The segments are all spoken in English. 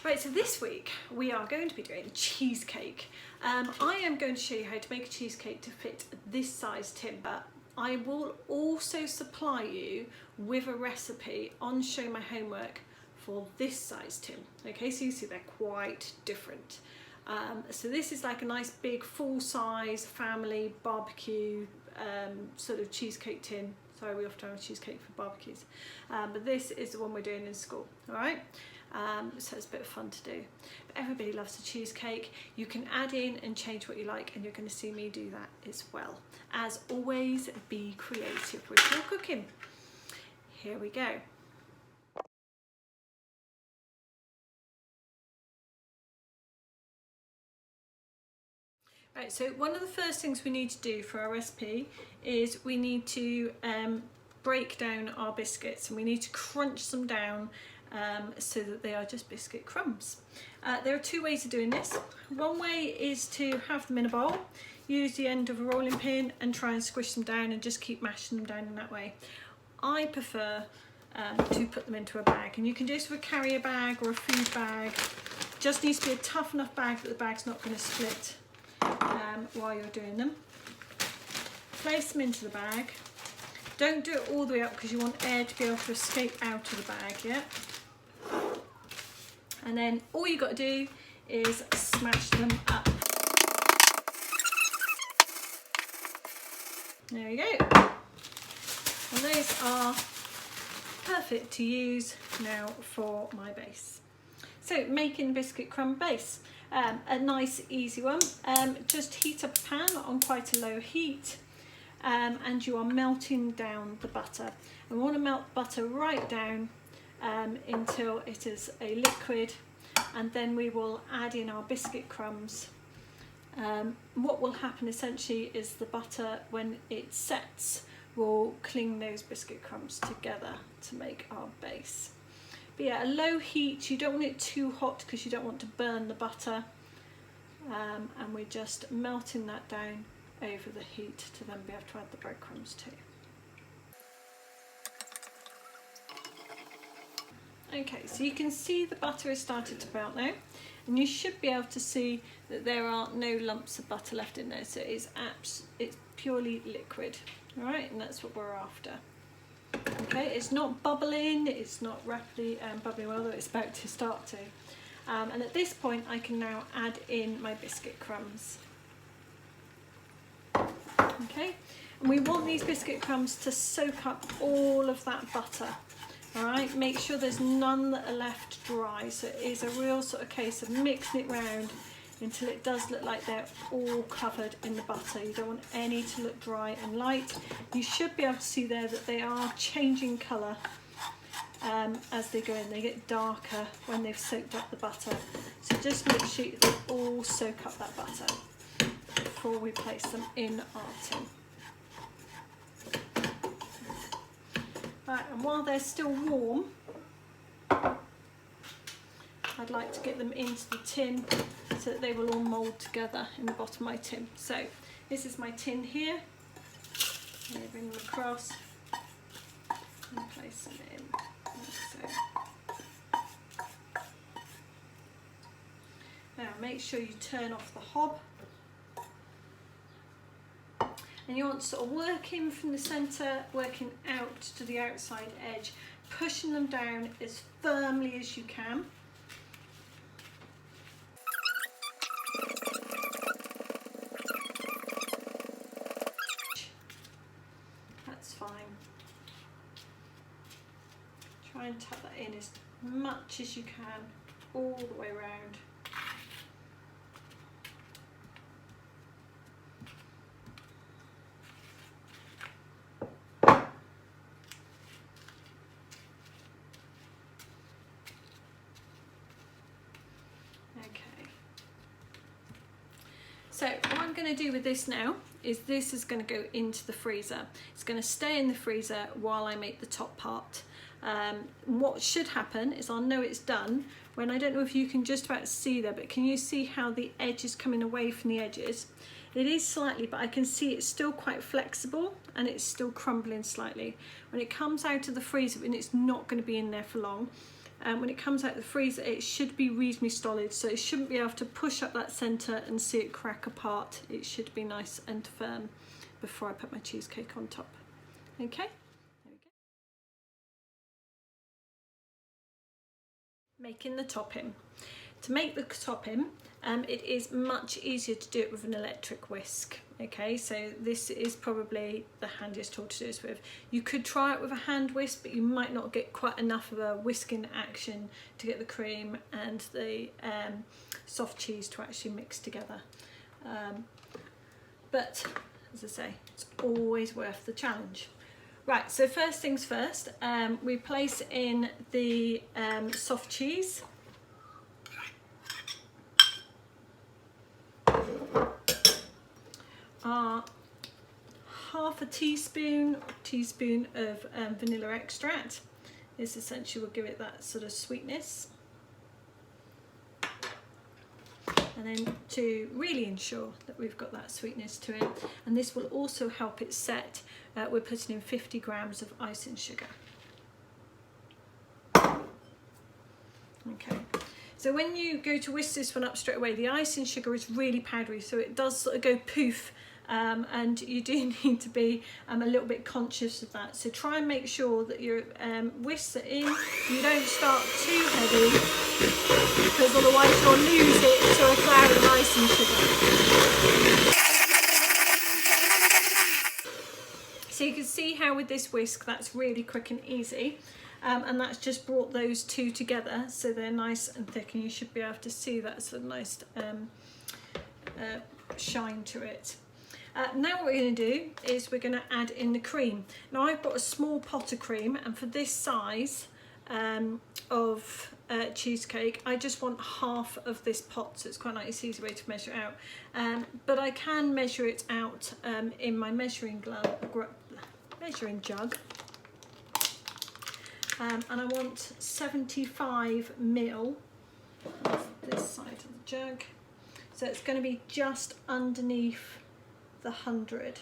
Right, so this week we are going to be doing cheesecake. I am going to show you how to make a cheesecake to fit this size tin, but I will also supply you with a recipe on Show My Homework for this size tin. Okay, so you see they're quite different. So this is like a nice big full-size family barbecue sort of cheesecake tin. Sorry, we often have cheesecake for barbecues, but this is the one we're doing in school. All right. So it's a bit of fun to do. But everybody loves a cheesecake. You can add in and change what you like, and you're going to see me do that as well. As always, be creative with your cooking. Here we go. Right, so one of the first things we need to do for our recipe is we need to break down our biscuits, and we need to crunch them down so that they are just biscuit crumbs. There are two ways of doing this. One way is to have them in a bowl, use the end of a rolling pin and try and squish them down and just keep mashing them down in that way. I prefer to put them into a bag, and you can do this with a carrier bag or a food bag. Just needs to be a tough enough bag that the bag's not going to split while you're doing them. Place them into the bag. Don't do it all the way up because you want air to be able to escape out of the bag, yeah? And then all you got to do is smash them up. There you go. And those are perfect to use now for my base. So making biscuit crumb base. A nice easy one. Just heat up a pan on quite a low heat. And you are melting down the butter. And we want to melt butter right down until it is a liquid, and then we will add in our biscuit crumbs. What will happen essentially is the butter, when it sets, will cling those biscuit crumbs together to make our base. But yeah, a low heat, you don't want it too hot because you don't want to burn the butter, and we're just melting that down over the heat to then be able to add the breadcrumbs too. Okay, so you can see the butter has started to melt now, and you should be able to see that there are no lumps of butter left in there, so it's purely liquid. All right, and that's what we're after. Okay, it's not bubbling, it's not rapidly bubbling, although it's about to start to. And at this point I can now add in my biscuit crumbs. Okay, and we want these biscuit crumbs to soak up all of that butter. All right, make sure there's none that are left dry, so it is a real sort of case of mixing it round until it does look like they're all covered in the butter. You don't want any to look dry and light. You should be able to see there that they are changing colour as they go in. They get darker when they've soaked up the butter, so just make sure they all soak up that butter before we place them in our tin. Right, and while they're still warm, I'd like to get them into the tin so that they will all mould together in the bottom of my tin. So this is my tin here. I'm bring them across and place them in like so. Now make sure you turn off the hob. And you want to sort of work in from the centre, working out to the outside edge, pushing them down as firmly as you can. That's fine. Try and tuck that in as much as you can, all the way around. So what I'm going to do with this now is this is going to go into the freezer. It's going to stay in the freezer while I make the top part. What should happen is I'll know it's done when, I don't know if you can just about see there, but can you see how the edge is coming away from the edges? It is slightly, but I can see it's still quite flexible and it's still crumbling slightly. When it comes out of the freezer, and it's not going to be in there for long, and when it comes out of the freezer it should be reasonably solid, so it shouldn't be able to push up that centre and see it crack apart. It should be nice and firm before I put my cheesecake on top. Okay, there we go. Making the topping. To make the topping, it is much easier to do it with an electric whisk. Okay, so this is probably the handiest tool to do this with. You could try it with a hand whisk, but you might not get quite enough of a whisking action to get the cream and the soft cheese to actually mix together. But as I say, it's always worth the challenge. Right, so first things first, we place in the soft cheese. Half a teaspoon of vanilla extract. This essentially will give it that sort of sweetness. And then to really ensure that we've got that sweetness to it, and this will also help it set, we're putting in 50 grams of icing sugar. Okay. So when you go to whisk this one up straight away, the icing sugar is really powdery, so it does sort of go poof, and you do need to be a little bit conscious of that. So try and make sure that your whisks are in, you don't start too heavy, because otherwise you'll lose it to a cloud of icing sugar. So you can see how with this whisk that's really quick and easy. And that's just brought those two together, so they're nice and thick, and you should be able to see that sort of nice shine to it. Now what we're going to do is we're going to add in the cream. Now I've got a small pot of cream, and for this size of cheesecake I just want half of this pot, so it's quite a nice easy way to measure it out. But I can measure it out in my measuring jug. And I want 75 ml of this side of the jug, so it's going to be just underneath the 100.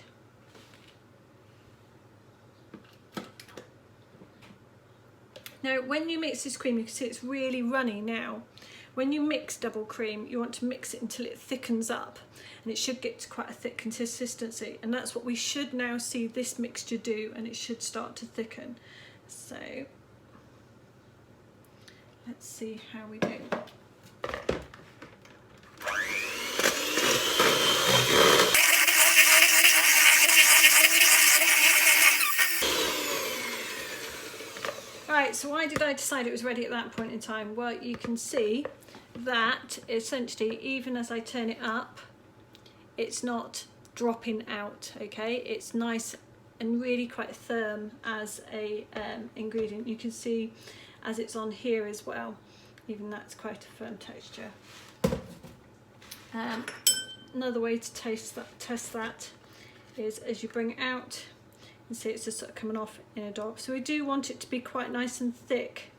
Now when you mix this cream, you can see it's really runny now. When you mix double cream, you want to mix it until it thickens up, and it should get to quite a thick consistency, and that's what we should now see this mixture do, and it should start to thicken. So let's see how we do. Right, so why did I decide it was ready at that point in time? Well, you can see that essentially, even as I turn it up, it's not dropping out, okay? It's nice and really quite firm as a ingredient. You can see as it's on here as well, even that's quite a firm texture. Another way to test that is as you bring it out, you see it's just sort of coming off in a dot. So we do want it to be quite nice and thick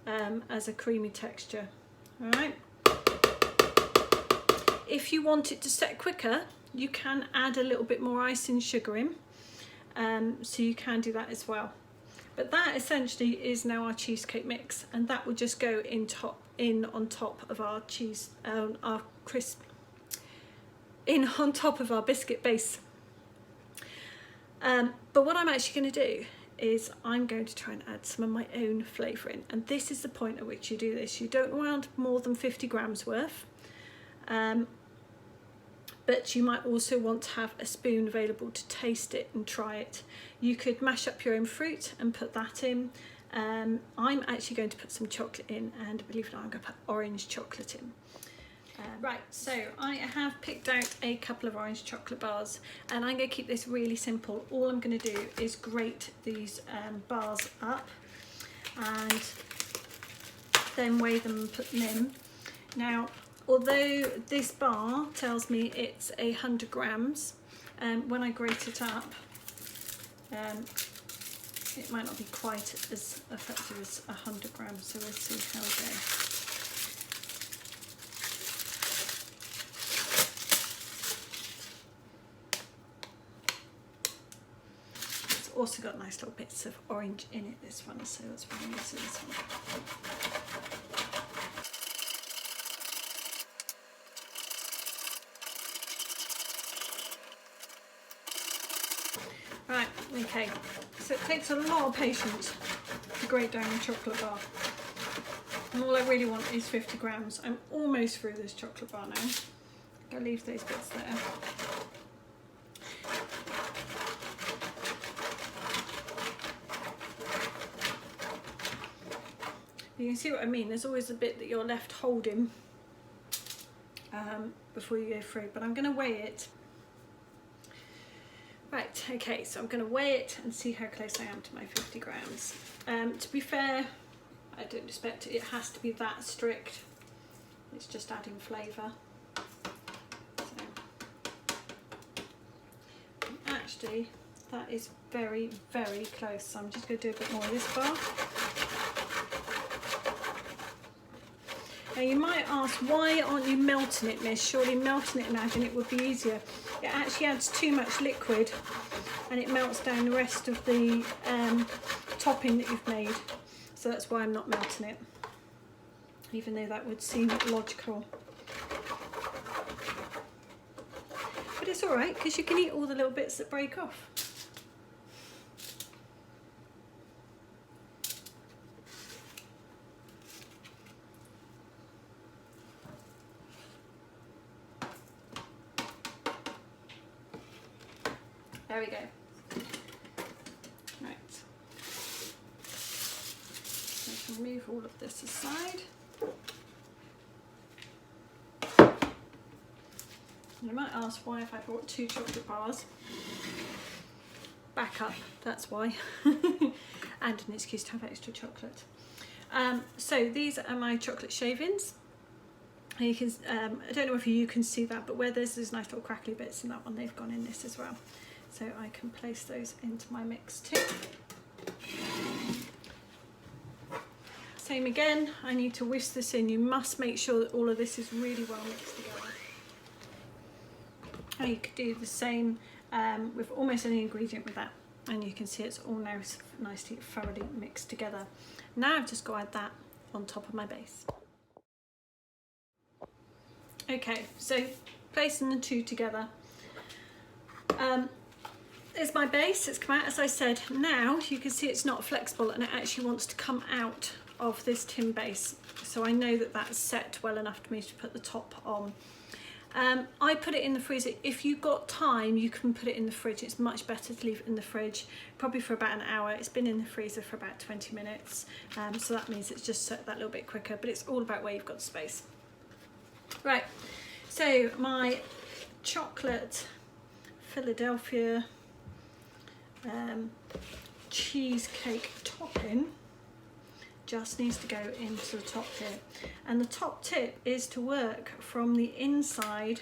as a creamy texture. All right. If you want it to set quicker, you can add a little bit more icing sugar in, so you can do that as well. But that essentially is now our cheesecake mix, and that will just go on top of our cheese, on top of our biscuit base. But what I'm actually going to do is I'm going to try and add some of my own flavour in, and this is the point at which you do this. You don't want more than 50 grams worth, but you might also want to have a spoon available to taste it and try it. You could mash up your own fruit and put that in. I'm actually going to put some chocolate in, and believe it or not, I'm going to put orange chocolate in. Right, so I have picked out a couple of orange chocolate bars, and I'm going to keep this really simple. All I'm going to do is grate these bars up and then weigh them and put them in. Now, although this bar tells me it's 100 grams, when I grate it up, it might not be quite as effective as 100 grams, so we'll see how we go. also got nice little bits of orange in it, this one, so that's why I'm using this one. Right, okay, so it takes a lot of patience to grate down a chocolate bar. And all I really want is 50 grams. I'm almost through this chocolate bar now. I'll leave those bits there. You can see what I mean, there's always a bit that you're left holding before you go through, but I'm going to weigh it. Right, okay, so I'm going to weigh it and see how close I am to my 50 grams. To be fair, I don't expect it has to be that strict. It's just adding flavour. So, actually, that is very, very close. So I'm just going to do a bit more of this bar. Now you might ask, why aren't you melting it, miss? Surely melting it, imagine it would be easier. It actually adds too much liquid and it melts down the rest of the topping that you've made. So that's why I'm not melting it, even though that would seem logical. But it's all right, because you can eat all the little bits that break off. There we go. Right. So remove all of this aside. You might ask, why have I bought 2 chocolate bars? Back up, that's why. And an excuse to have extra chocolate. So these are my chocolate shavings. And you can, I don't know if you can see that, but where there's these nice little crackly bits in that one, they've gone in this as well. So I can place those into my mix too. Same again, I need to whisk this in. You must make sure that all of this is really well mixed together. And you could do the same with almost any ingredient with that. And you can see it's all now nicely thoroughly mixed together. Now I've just got to add that on top of my base. Okay, so placing the two together. There's my base, it's come out as I said. Now you can see it's not flexible and it actually wants to come out of this tin base. So I know that that's set well enough for me to put the top on. I put it in the freezer. If you've got time, you can put it in the fridge. It's much better to leave it in the fridge, probably for about an hour. It's been in the freezer for about 20 minutes. So that means it's just set that little bit quicker, but it's all about where you've got the space. Right, so my chocolate Philadelphia cheesecake topping just needs to go into the top here, and the top tip is to work from the inside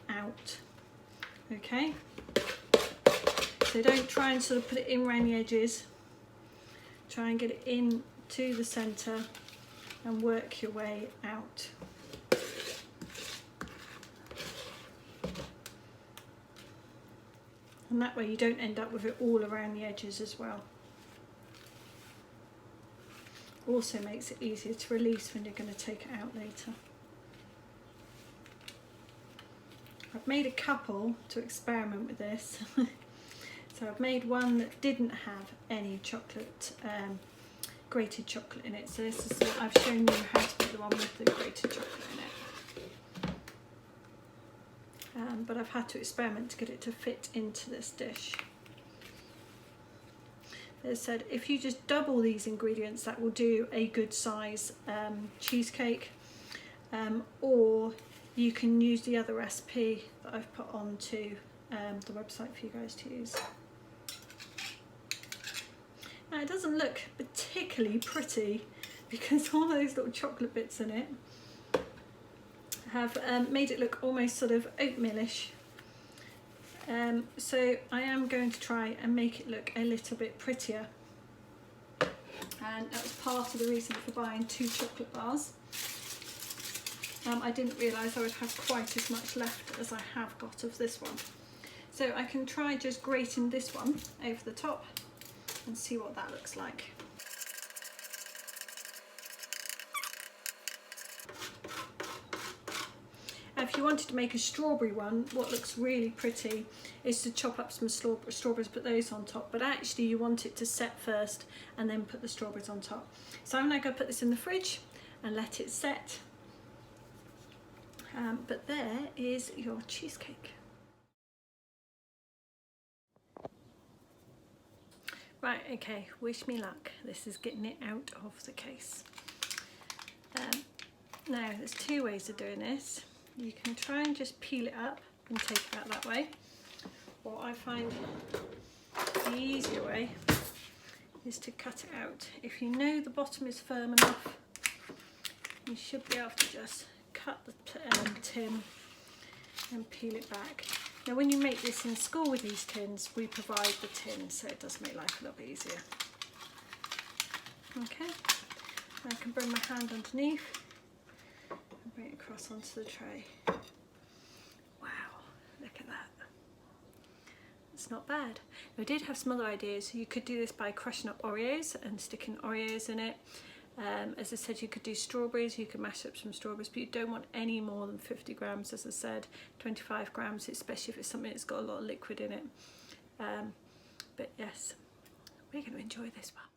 out. Okay, so don't try and sort of put it in around the edges. Try and get it in to the center and work your way out. And that way you don't end up with it all around the edges as well. Also makes it easier to release when you're going to take it out later. I've made a couple to experiment with this. So I've made one that didn't have any chocolate, grated chocolate in it. So this is what I've shown you how to put the one with the grated chocolate in it. But I've had to experiment to get it to fit into this dish. They said if you just double these ingredients, that will do a good size cheesecake, or you can use the other recipe that I've put onto the website for you guys to use. Now it doesn't look particularly pretty because all those little chocolate bits in it have made it look almost sort of oatmealish. So I am going to try and make it look a little bit prettier, and that was part of the reason for buying 2 chocolate bars. I didn't realise I would have quite as much left as I have got of this one. So I can try just grating this one over the top and see what that looks like. If you wanted to make a strawberry one, what looks really pretty is to chop up some strawberries, put those on top, but actually you want it to set first and then put the strawberries on top. So I'm now going to put this in the fridge and let it set. But there is your cheesecake. Right, okay, wish me luck. This is getting it out of the case. Now, there's two ways of doing this. You can try and just peel it up and take it out that way. Or I find the easier way is to cut it out. If you know the bottom is firm enough, you should be able to just cut the tin and peel it back. Now when you make this in school with these tins, we provide the tin, so it does make life a little bit easier. Okay, I can bring my hand underneath and bring it across onto the tray. Wow, look at that. It's not bad. I did have some other ideas. You could do this by crushing up Oreos and sticking Oreos in it. As I said, you could do strawberries, you could mash up some strawberries, but you don't want any more than 50 grams, as I said, 25 grams, especially if it's something that's got a lot of liquid in it. But yes, we're going to enjoy this one.